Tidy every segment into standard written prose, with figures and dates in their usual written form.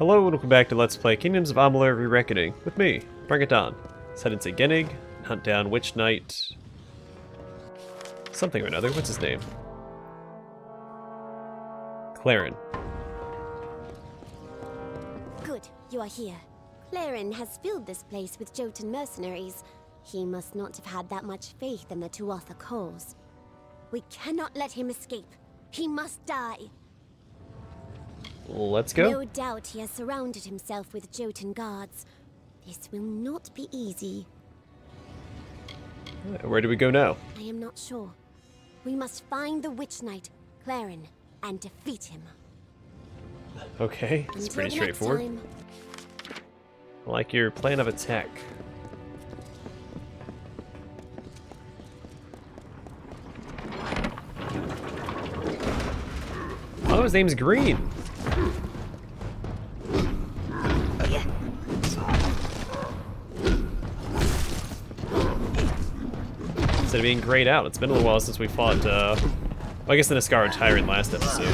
Hello and welcome back to Let's Play Kingdoms of Amalur Re-Reckoning with me, Brigand Hall. Let's head into Genig, hunt down Witch Knight... something or another. What's his name? Claren. Good, you are here. Claren has filled this place with Jotun mercenaries. He must not have had that much faith in the Tuatha cause. We cannot let him escape. He must die. Let's go. No doubt he has surrounded himself with Jotun guards. This will not be easy. Where do we go now? I am not sure. We must find the Witch Knight, Claren, and defeat him. Okay, it's Until pretty next straightforward. time. I like your plan of attack. Oh, his name's Green. Instead of being grayed out, it's been a little while since we fought, well, I guess the Niscara Tyrant last episode.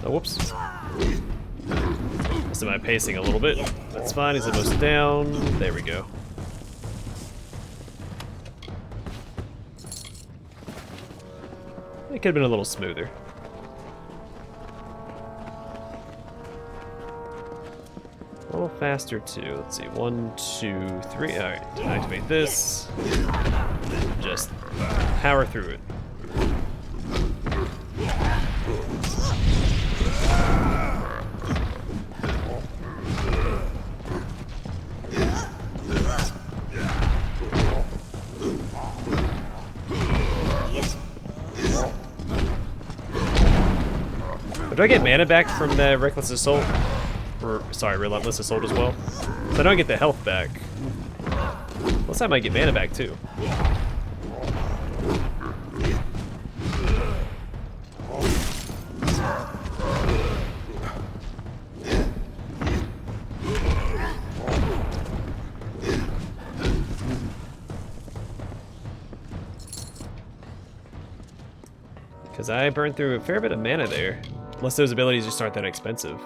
Oh, whoops. Missed my pacing a little bit. That's fine, he's almost down. There we go. It could have been a little smoother. A little faster too. Let's see. 1, 2, 3. Alright, activate this. Just power through it. Do I get mana back from the Reckless Assault? Or, sorry, Relentless Assault as well? So I don't get the health back. Looks like I might get mana back too. Because I burned through a fair bit of mana there. Unless those abilities just aren't that expensive.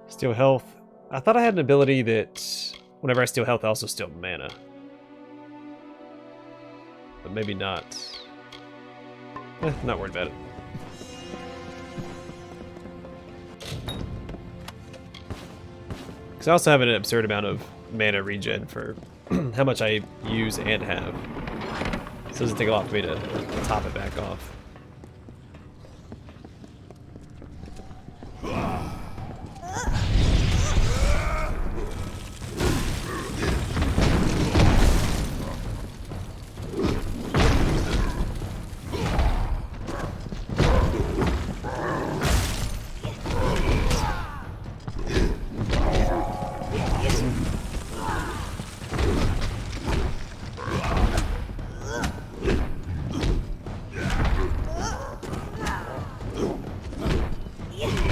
Steal health. I thought I had an ability that whenever I steal health, I also steal mana. But maybe not. Not worried about it. Because I also have an absurd amount of mana regen for how much I use and have. So it doesn't take a lot for me to top it back off.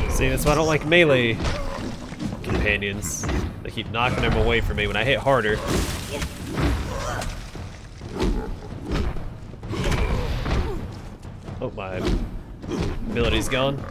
See, that's why I don't like melee companions. They keep knocking them away from me when I hit harder. Oh, my ability's gone.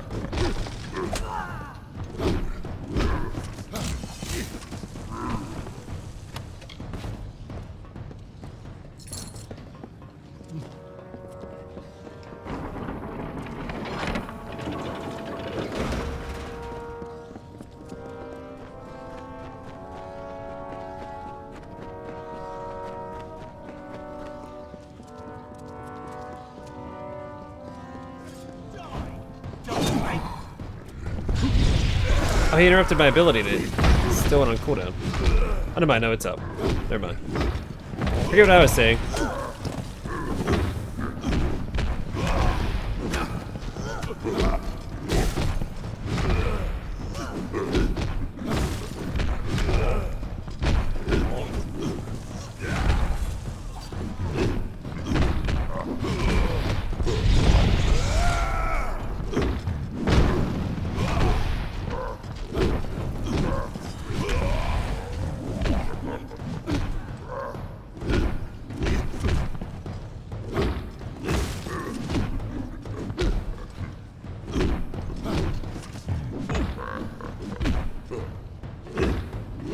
Oh, he interrupted my ability to still went on cooldown. Oh, never mind, no, it's up. Never mind. Forget what I was saying.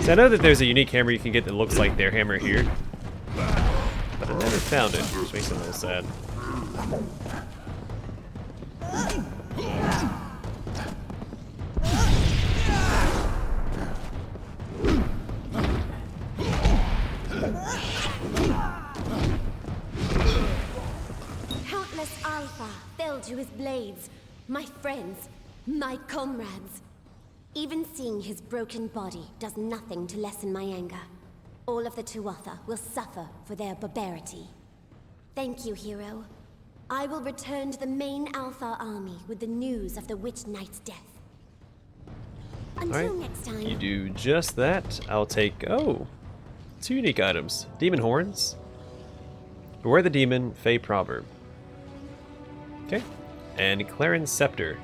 So I know that there's a unique hammer you can get that looks like their hammer here, but I never found it, which makes it a little sad. Countless Alpha fell to his blades. My friends, my comrades. Even seeing his broken body does nothing to lessen my anger. All of the Tuatha will suffer for their barbarity. Thank you, hero. I will return to the main Alpha army with the news of the Witch Knight's death. Until next time. You do just that. I'll take, 2 unique items. Demon horns. Beware the demon, Fey proverb. Okay. And Claren's scepter.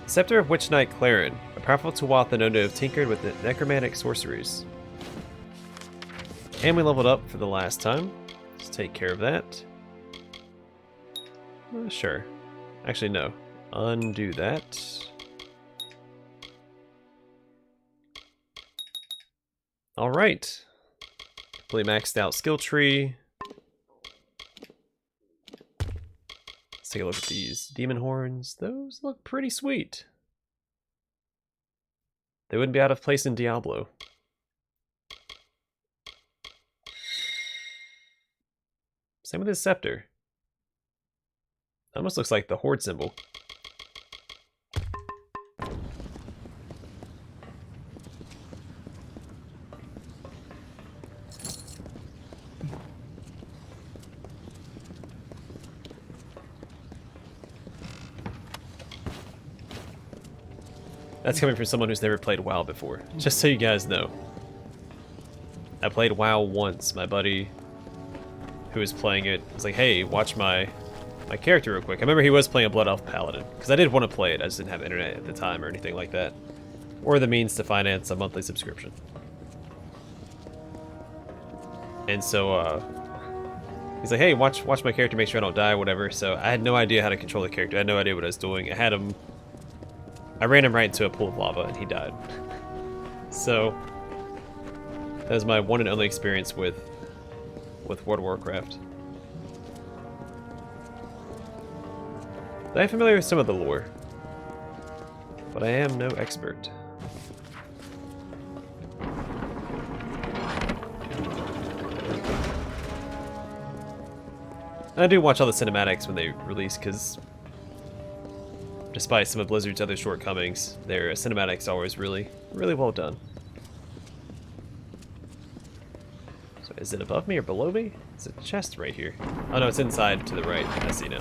Scepter of Witch Knight Claren, a powerful Tuatha known to have tinkered with the necromantic sorceries. And we leveled up for the last time. Let's take care of that. Sure. Actually, no. Undo that. Alright. Completely maxed out skill tree. Let's take a look at these demon horns. Those look pretty sweet. They wouldn't be out of place in Diablo. Same with his scepter. Almost looks like the horde symbol. That's coming from someone who's never played WoW before. Just so you guys know. I played WoW once. My buddy who was playing it was like, hey, watch my character real quick. I remember he was playing a Blood Elf Paladin, because I did want to play it. I just didn't have internet at the time or anything like that. Or the means to finance a monthly subscription. And so, he's like, hey, watch my character, make sure I don't die, whatever. So I had no idea how to control the character. I had no idea what I was doing. I ran him right into a pool of lava, and he died. So that was my one and only experience with World of Warcraft. I'm familiar with some of the lore, but I am no expert. I do watch all the cinematics when they release, because despite some of Blizzard's other shortcomings, their cinematics are always really, really well done. So is it above me or below me? It's a chest right here. Oh no, it's inside to the right. I see now.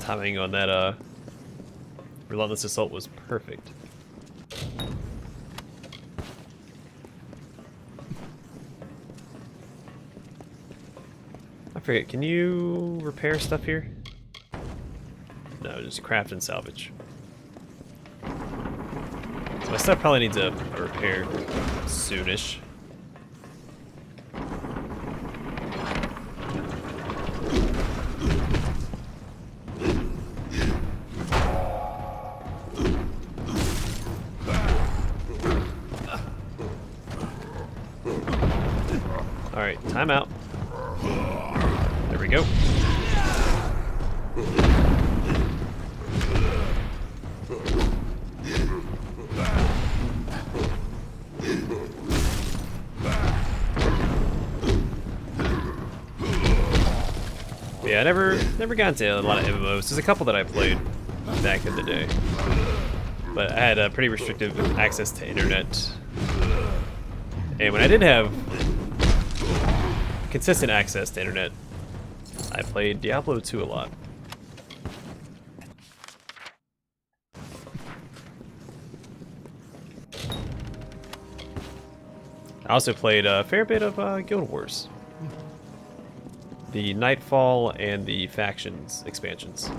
Timing on that relentless assault was perfect. I forget, can you repair stuff here? No, just craft and salvage. So my stuff probably needs a repair soonish. Alright, time out. There we go. Yeah, I never got into a lot of MMOs. There's a couple that I played back in the day. But I had a pretty restrictive access to internet. And when I did have consistent access to internet, I played Diablo 2 a lot. I also played a fair bit of Guild Wars. The Nightfall and the Factions expansions.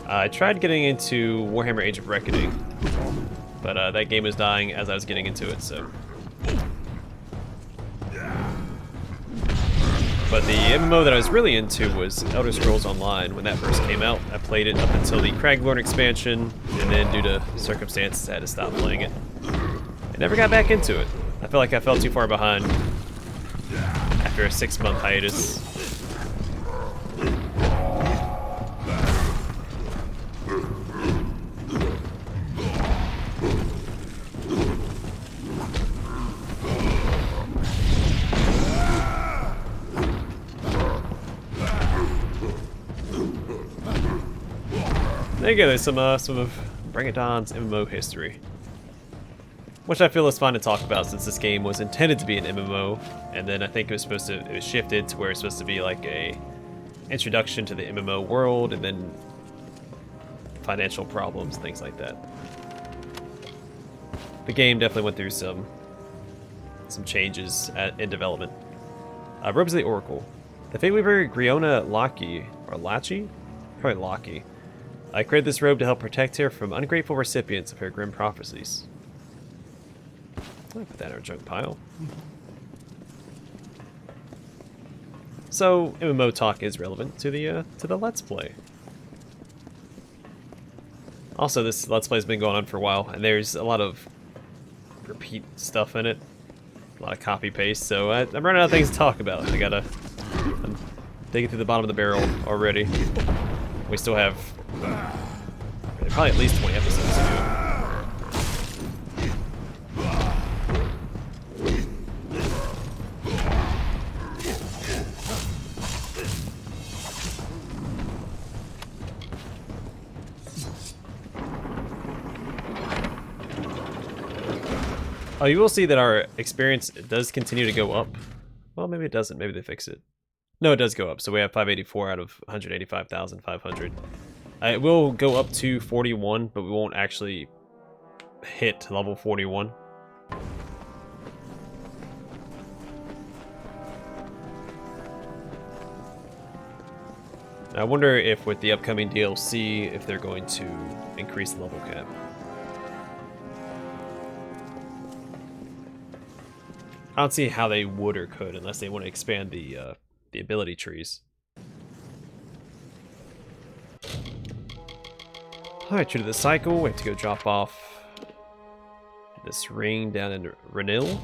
I tried getting into Warhammer Age of Reckoning, but that game was dying as I was getting into it, so. But the MMO that I was really into was Elder Scrolls Online when that first came out. I played it up until the Craglorn expansion, and then due to circumstances I had to stop playing it. I never got back into it. I feel like I fell too far behind after a 6-month hiatus. There you go, there's some of Brigand's MMO history. Which I feel is fun to talk about since this game was intended to be an MMO, and then I think it was shifted to where it's supposed to be like a introduction to the MMO world, and then financial problems, things like that. The game definitely went through some changes in development. Robes of the Oracle. The Fate Weaver Griona Laki, or Lachi? Probably Laki. I created this robe to help protect her from ungrateful recipients of her grim prophecies. I'll put that in our junk pile. So, MMO talk is relevant to the Let's Play. Also, this Let's Play has been going on for a while, and there's a lot of repeat stuff in it. A lot of copy-paste, so I'm running out of things to talk about. I'm digging through the bottom of the barrel already. We still have probably at least 20 episodes to do. Oh, you will see that our experience does continue to go up. Well, maybe it doesn't. Maybe they fix it. No, it does go up. So we have 584 out of 185,500. It will go up to 41, but we won't actually hit level 41. I wonder if with the upcoming DLC, if they're going to increase the level cap. I don't see how they would or could unless they want to expand the ability trees. Alright, true to the cycle, we have to go drop off this ring down in Renil.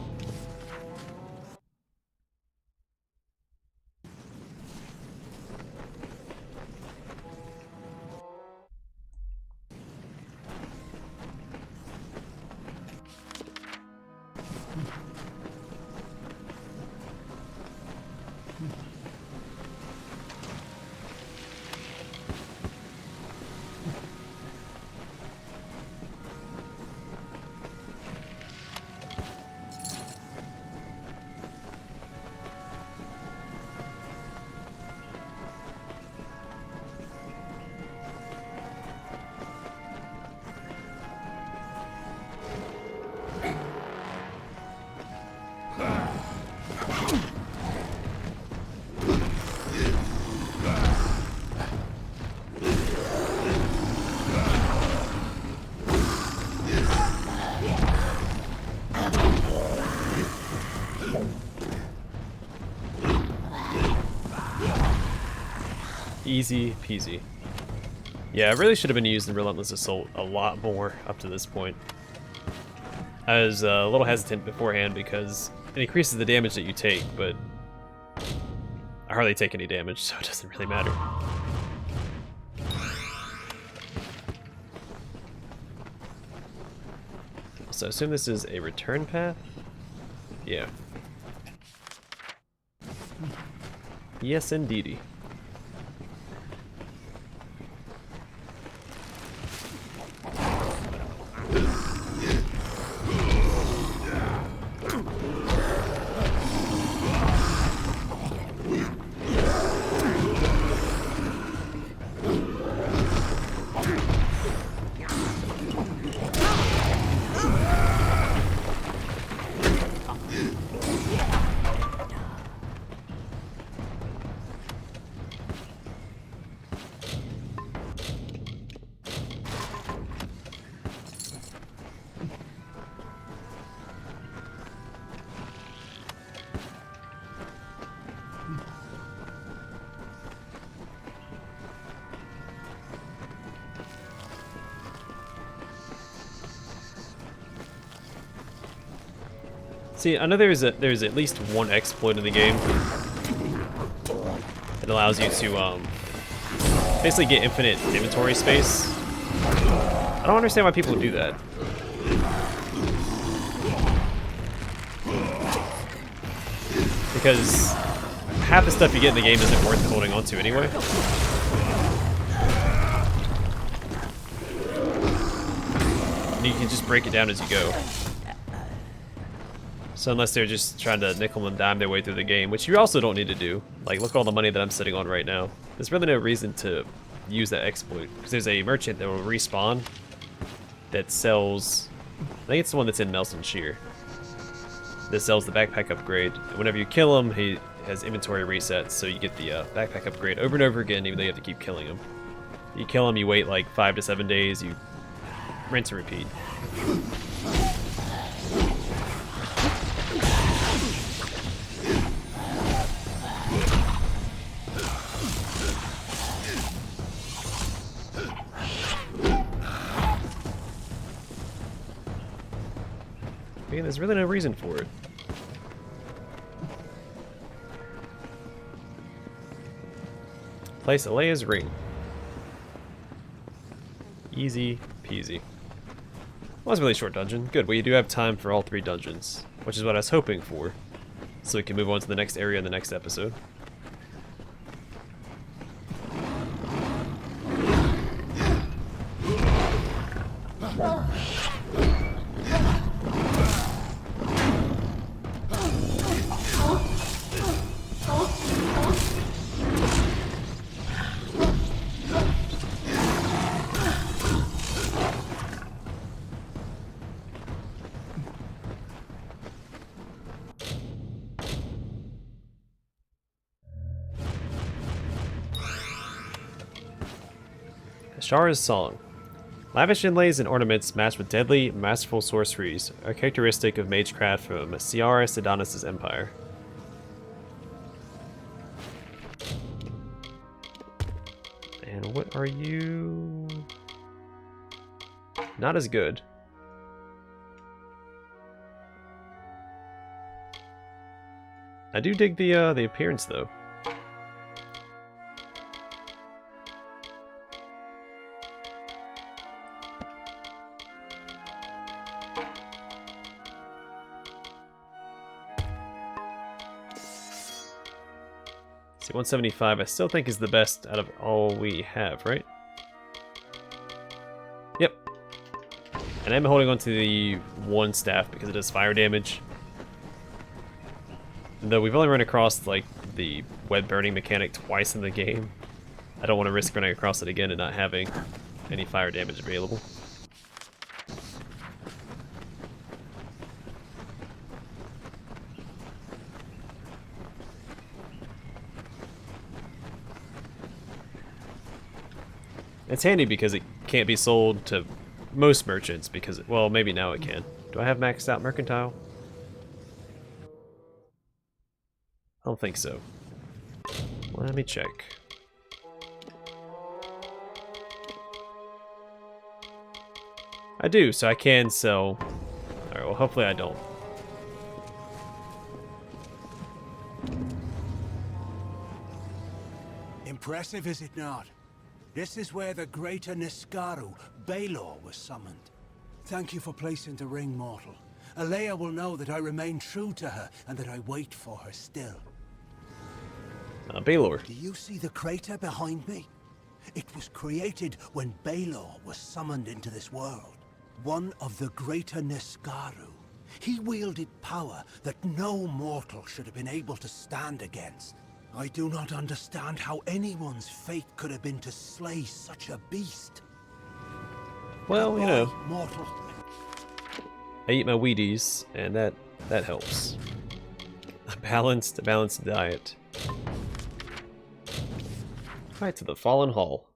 Easy peasy. Yeah, I really should have been using Relentless Assault a lot more up to this point. I was a little hesitant beforehand because it increases the damage that you take, but I hardly take any damage, so it doesn't really matter. So I assume this is a return path? Yeah. Yes, indeedy. See, I know there's at least one exploit in the game that allows you to basically get infinite inventory space. I don't understand why people do that. Because half the stuff you get in the game isn't worth holding onto anyway. And you can just break it down as you go. So unless they're just trying to nickel and dime their way through the game, which you also don't need to do. Like, look at all the money that I'm sitting on right now. There's really no reason to use that exploit. Because there's a merchant that will respawn that sells... I think it's the one that's in Nelson Shear. That sells the backpack upgrade. And whenever you kill him, he has inventory resets, so you get the backpack upgrade over and over again, even though you have to keep killing him. You kill him, you wait like 5 to 7 days, you rinse and repeat. Again, there's really no reason for it. Place Alea's ring. Easy peasy. Well, that's a really short dungeon. Good, well you do have time for all 3 dungeons, which is what I was hoping for. So we can move on to the next area in the next episode. Shara's Song. Lavish inlays and ornaments matched with deadly, masterful sorceries are characteristic of magecraft from Ciara Sedanis' empire. And what are you? Not as good. I do dig the appearance though. See, 175 I still think is the best out of all we have, right? Yep. And I'm holding on to the 1 staff because it does fire damage. Though we've only run across like the web burning mechanic twice in the game, I don't want to risk running across it again and not having any fire damage available. It's handy because it can't be sold to most merchants because, well, maybe now it can. Do I have maxed out mercantile? I don't think so. Let me check. I do, so I can sell. Alright, well, hopefully I don't. Impressive, is it not? This is where the greater Niskaru, Baelor, was summoned. Thank you for placing the ring, mortal. Alea will know that I remain true to her, and that I wait for her still. Baelor. Do you see the crater behind me? It was created when Baelor was summoned into this world. One of the greater Niskaru. He wielded power that no mortal should have been able to stand against. I do not understand how anyone's fate could have been to slay such a beast. Well, you know, mortal. I eat my Wheaties, and that helps. A balanced diet. Right to the Fallen Hall.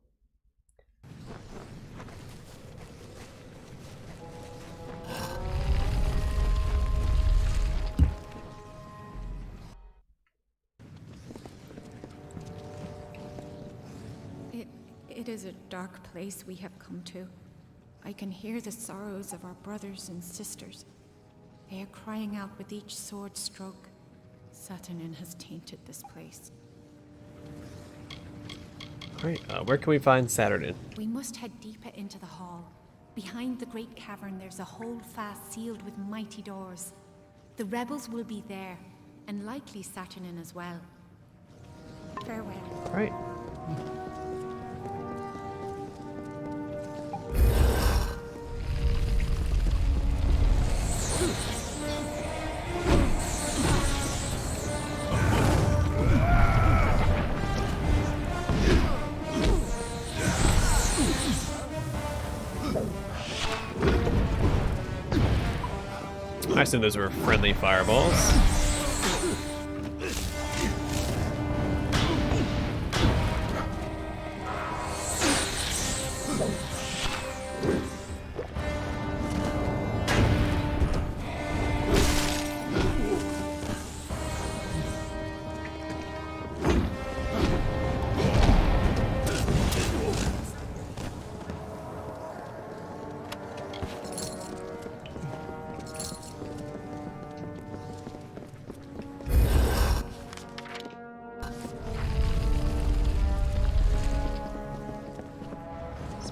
It is a dark place we have come to. I can hear the sorrows of our brothers and sisters. They are crying out with each sword stroke. Saturnyn has tainted this place. Alright, where can we find Saturnyn? We must head deeper into the hall. Behind the great cavern, there's a holdfast sealed with mighty doors. The rebels will be there, and likely Saturnyn as well. Farewell. Alright. I assume those were friendly fireballs.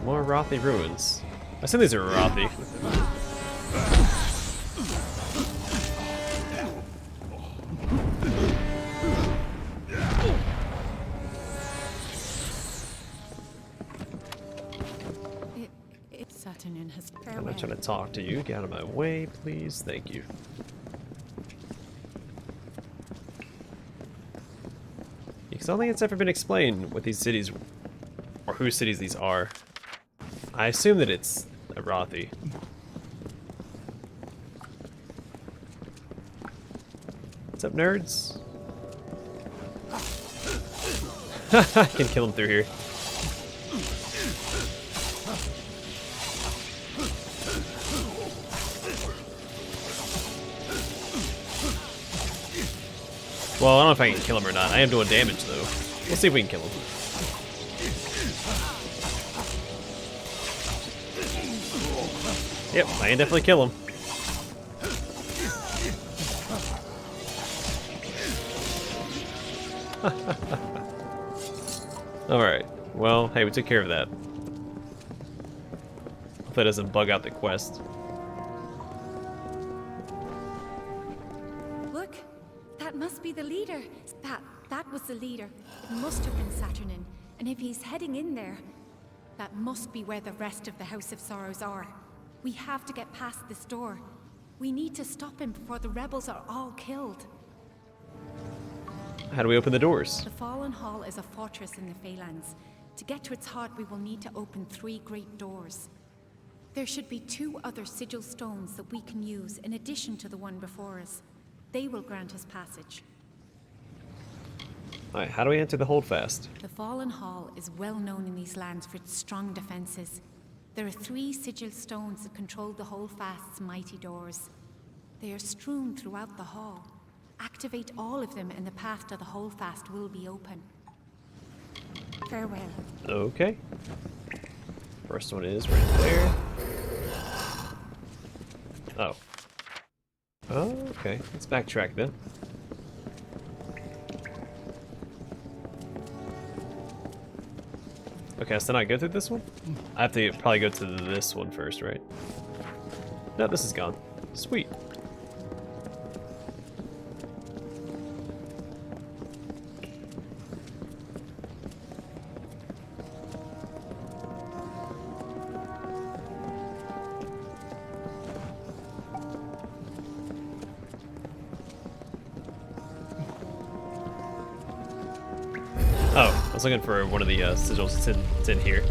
More Rathir ruins. I assume these are Rathir. Saturnyn has I'm not trying to talk to you. Get out of my way, please. Thank you. Because I don't think it's ever been explained what these cities, or whose cities these are. I assume that it's a Rathir. What's up, nerds? I can kill him through here. Well, I don't know if I can kill him or not. I am doing damage, though. We'll see if we can kill him. Yep, I can definitely kill him. Alright, well, hey, we took care of that. Hope that doesn't bug out the quest. Look, that must be the leader. That was the leader. It must have been Saturnyn. And if he's heading in there, that must be where the rest of the House of Sorrows are. We have to get past this door. We need to stop him before the rebels are all killed. How do we open the doors? The Fallen Hall is a fortress in the Phalanx. To get to its heart, we will need to open 3 great doors. There should be 2 other sigil stones that we can use in addition to the one before us. They will grant us passage. Alright, how do we enter the holdfast? The Fallen Hall is well known in these lands for its strong defenses. There are 3 sigil stones that control the holdfast's mighty doors. They are strewn throughout the hall. Activate all of them and the path to the holdfast will be open. Farewell. Okay. First one is right there. Oh. Oh, okay. Let's backtrack then. Okay, so then I go through this one? I have to probably go to this one first, right? No, this is gone. Sweet. Oh, I was looking for one of the sigils. It's in here.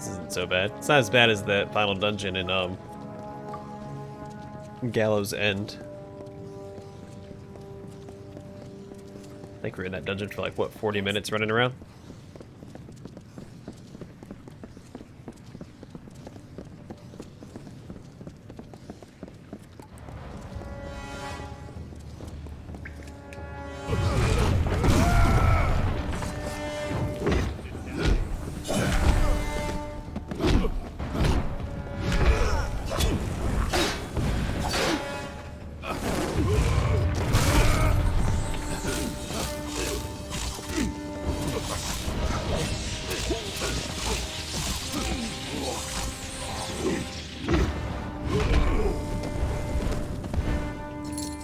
This isn't so bad. It's not as bad as that final dungeon in Gallows End. I think we're in that dungeon for like, what, 40 minutes running around?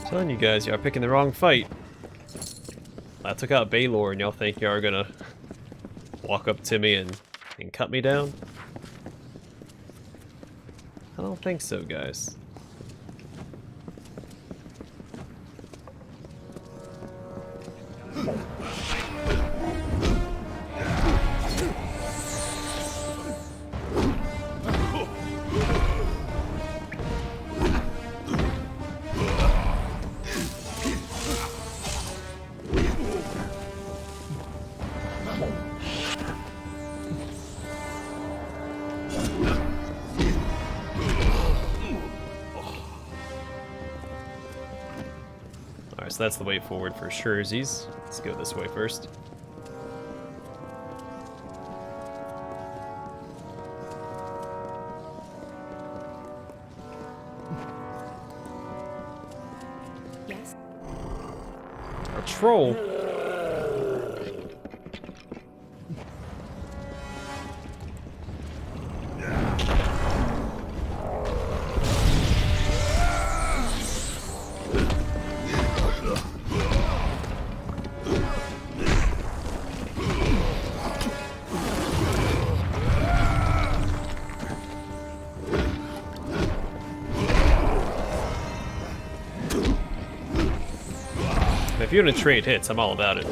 Telling you guys, y'all are picking the wrong fight. I took out Balor and y'all think y'all are gonna walk up to me and cut me down? I don't think so, guys. So that's the way forward for Scherzies. Let's go this way first. Yes. A troll. If you want to trade hits, I'm all about it.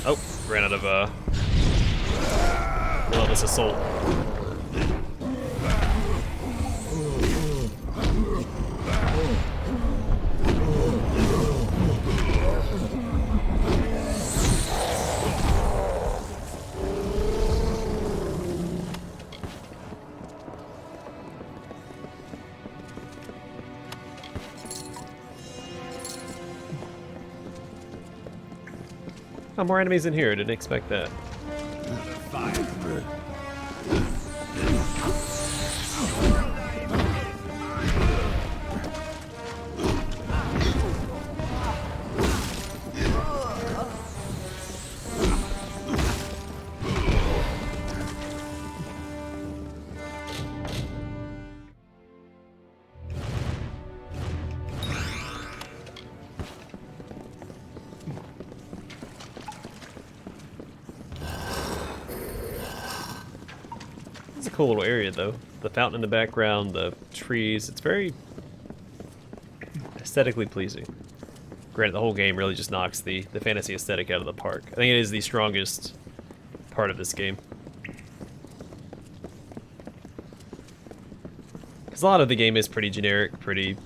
Oh, ran out of relentless assault. Oh, more enemies in here. Didn't expect that. It's a cool little area, though. The fountain in the background, the trees. It's very aesthetically pleasing. Granted, the whole game really just knocks the fantasy aesthetic out of the park. I think it is the strongest part of this game. Because a lot of the game is pretty generic, pretty...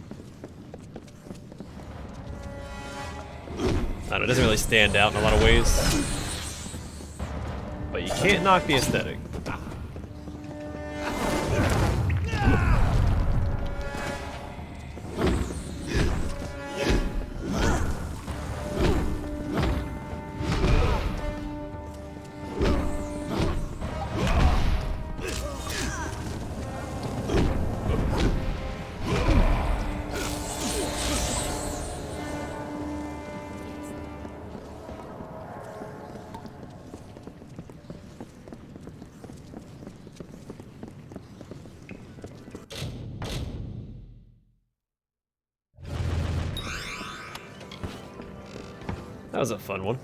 I don't know, it doesn't really stand out in a lot of ways. But you can't knock the aesthetic. That was a fun one.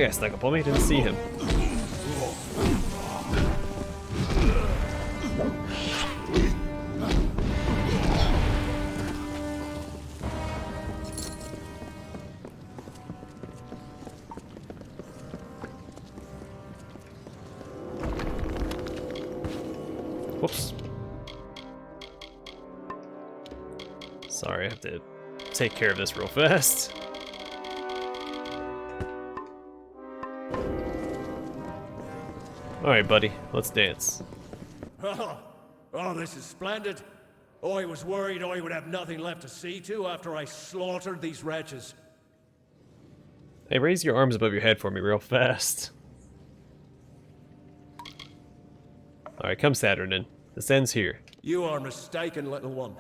guy snuck up on me, didn't see him. Whoops. Sorry, I have to take care of this real fast. Alright, buddy, let's dance. Oh, this is splendid. I was worried I would have nothing left to see to after I slaughtered these wretches. Hey, raise your arms above your head for me real fast. Alright, come Saturnyn. This ends here. You are mistaken, little one.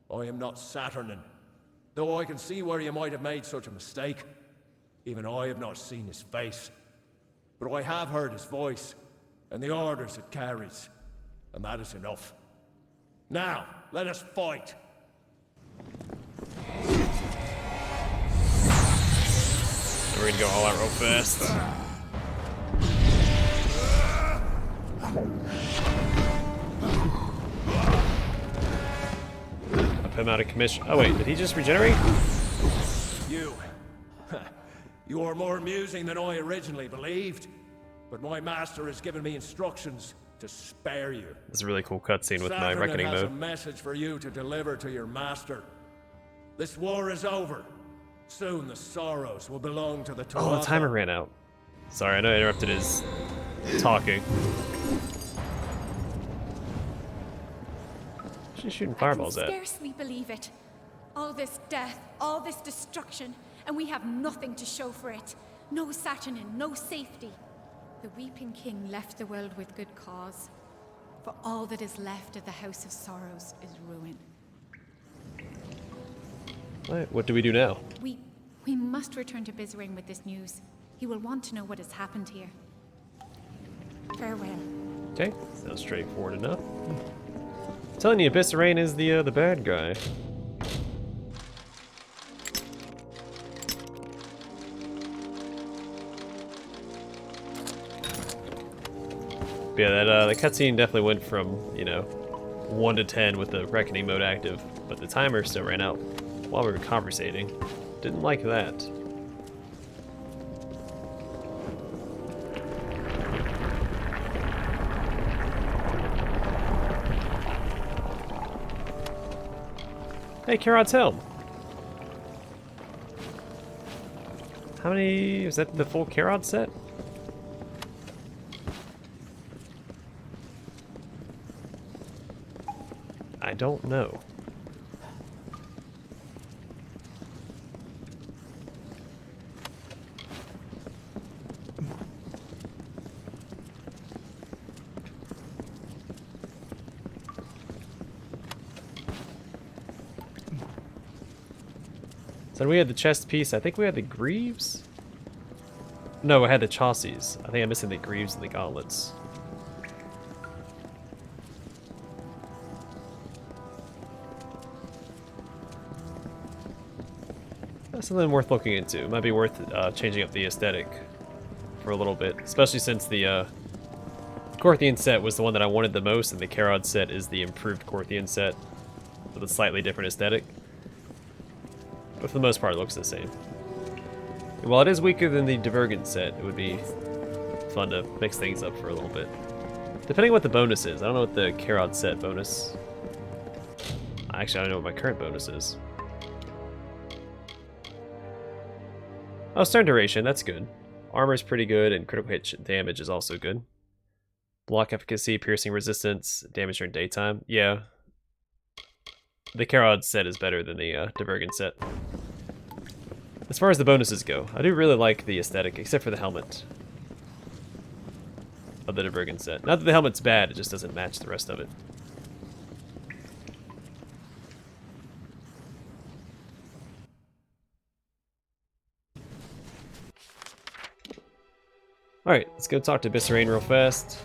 I am not Saturnyn. Though I can see where you might have made such a mistake. Even I have not seen his face. But I have heard his voice, and the orders it carries. And that is enough. Now, let us fight. We're gonna go all out real fast. Up him out of commission. Oh wait, did he just regenerate? You. You are more amusing than I originally believed. But my master has given me instructions to spare you. This is a really cool cutscene with my Saturnyn reckoning has mode. a message for you to deliver to your master. This war is over. Soon the sorrows will belong to the Tuatha. Oh, the timer ran out. Sorry, I know I interrupted his talking. She's shooting fireballs I at. can scarcely believe it. All this death, all this destruction, and we have nothing to show for it. No Saturnyn, no safety. The Weeping King left the world with good cause. For all that is left of the House of Sorrows is ruin. What do we do now? We must return to Bizrain with this news. He will want to know what has happened here. Farewell. Okay, sounds straightforward enough. I'm telling you, Bisserain is the bad guy. But yeah, that cutscene definitely went from, 1 to 10 with the reckoning mode active, but the timer still ran out while we were conversating. Didn't like that. Hey, Karad's Helm! How many... is that the full Karad set? I don't know. So we had the chest piece. I think we had the greaves? No, I had the chausies. I think I'm missing the greaves and the gauntlets. That's something worth looking into. It might be worth changing up the aesthetic for a little bit, especially since the Korthian set was the one that I wanted the most, and the Karad set is the improved Korthian set with a slightly different aesthetic. But for the most part, it looks the same. And while it is weaker than the Divergent set, it would be fun to mix things up for a little bit. Depending on what the bonus is. I don't know what the Karad set bonus... Actually, I don't know what my current bonus is. Oh, stun duration, that's good. Armor's pretty good, and critical hit damage is also good. Block efficacy, piercing resistance, damage during daytime. Yeah. The Karad set is better than the Divergent set. As far as the bonuses go, I do really like the aesthetic, except for the helmet of the Divergent set. Not that the helmet's bad, it just doesn't match the rest of it. Alright, let's go talk to Bisserain real fast.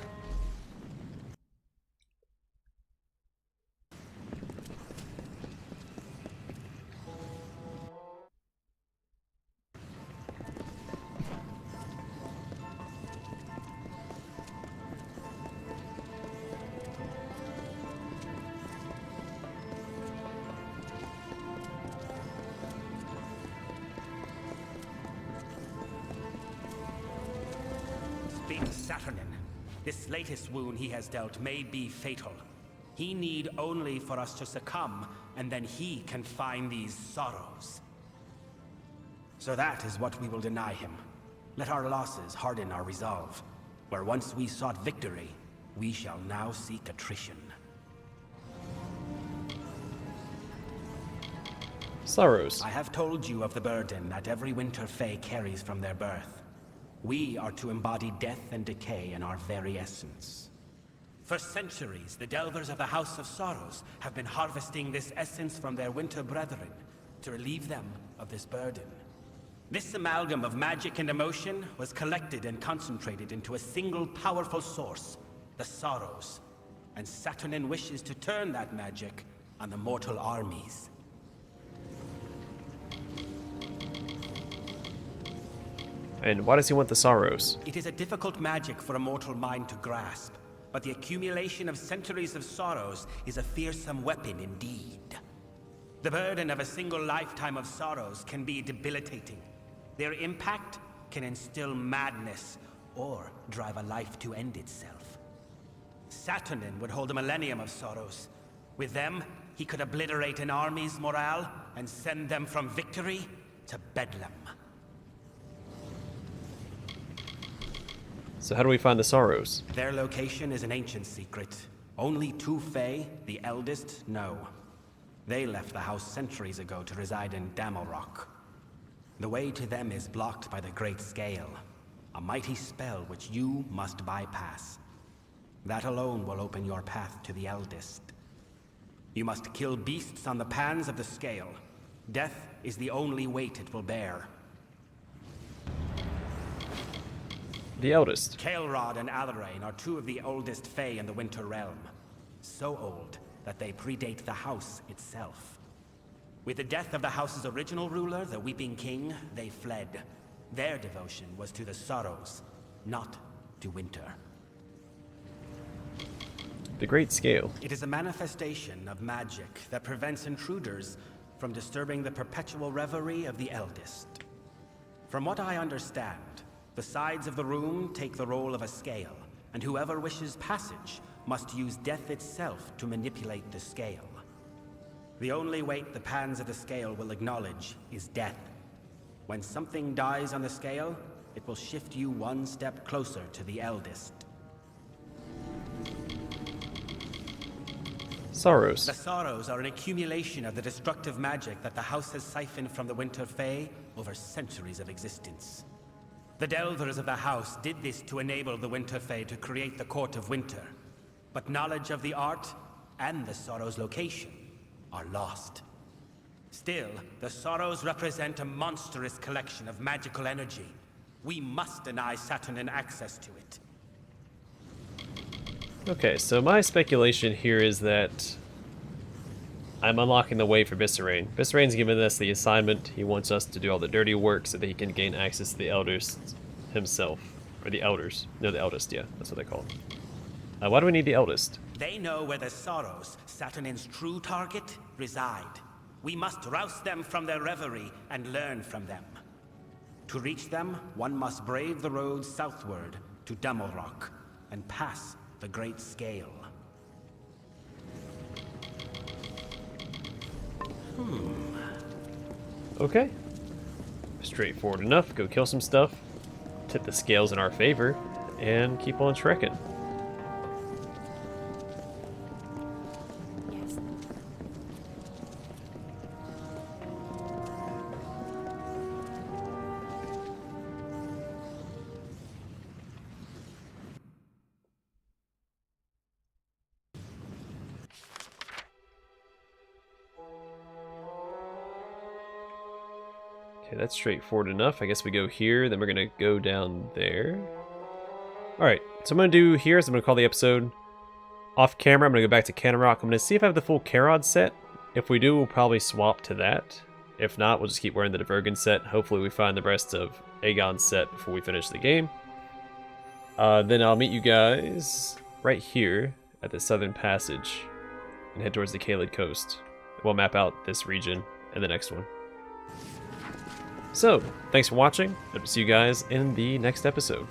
speak to Saturnyn. This latest wound he has dealt may be fatal. He need only for us to succumb, and then he can find these sorrows. So that is what we will deny him. Let our losses harden our resolve. Where once we sought victory, we shall now seek attrition. Sorrows. I have told you of the burden that every Winter Fae carries from their birth. We are to embody death and decay in our very essence. For centuries, the Delvers of the House of Sorrows have been harvesting this essence from their winter brethren to relieve them of this burden. This amalgam of magic and emotion was collected and concentrated into a single powerful source, the Sorrows. And Saturnyn wishes to turn that magic on the mortal armies. And why does he want the Sorrows? It is a difficult magic for a mortal mind to grasp, but the accumulation of centuries of sorrows is a fearsome weapon indeed. The burden of a single lifetime of sorrows can be debilitating. Their impact can instill madness or drive a life to end itself. Saturnyn would hold a millennium of sorrows. With them, he could obliterate an army's morale and send them from victory to bedlam. So how do we find the Sorrows? Their location is an ancient secret. Only two Fae, the eldest, know. They left the house centuries ago to reside in Damelrock. The way to them is blocked by the Great Scale, a mighty spell which you must bypass. That alone will open your path to the eldest. You must kill beasts on the pans of the scale. Death is the only weight it will bear. The eldest. Kael'rod and Alarain are two of the oldest Fae in the Winter Realm. So old that they predate the house itself. With the death of the house's original ruler, the Weeping King, they fled. Their devotion was to the Sorrows, not to winter. The Great Scale. It is a manifestation of magic that prevents intruders from disturbing the perpetual reverie of the eldest. From what I understand, the sides of the room take the role of a scale, and whoever wishes passage must use death itself to manipulate the scale. The only weight the pans of the scale will acknowledge is death. When something dies on the scale, it will shift you one step closer to the eldest. Sorrows. The Sorrows are an accumulation of the destructive magic that the house has siphoned from the Winter Fae over centuries of existence. The Delvers of the house did this to enable the Winter Fae to create the Court of Winter. But knowledge of the art and the Sorrows' location are lost. Still, the Sorrows represent a monstrous collection of magical energy. We must deny Saturnyn access to it. Okay, so my speculation here is that I'm unlocking the way for Viscerain. Viscerain's given us the assignment. He wants us to do all the dirty work so that he can gain access to the Elders himself. Or the Elders. No, the Eldest, yeah. That's what they call it. Why do we need the Eldest? They know where the Sorrows, Saturnyn's true target, reside. We must rouse them from their reverie and learn from them. To reach them, one must brave the road southward to Damelrock and pass the Great Scale. Okay. Straightforward enough. Go kill some stuff, tip the scales in our favor, and keep on trekking. Yes. Okay, that's straightforward enough. I guess we go here, then we're gonna go down there. Alright, so I'm gonna do here is I'm gonna call the episode off camera. I'm gonna go back to Canrock. I'm gonna see if I have the full Kaerod set. If we do, we'll probably swap to that. If not, we'll just keep wearing the Divergen set. Hopefully we find the rest of Aegon's set before we finish the game. Then I'll meet you guys right here at the Southern Passage and head towards the Caelid Coast. We'll map out this region and the next one. So, thanks for watching. Hope to see you guys in the next episode.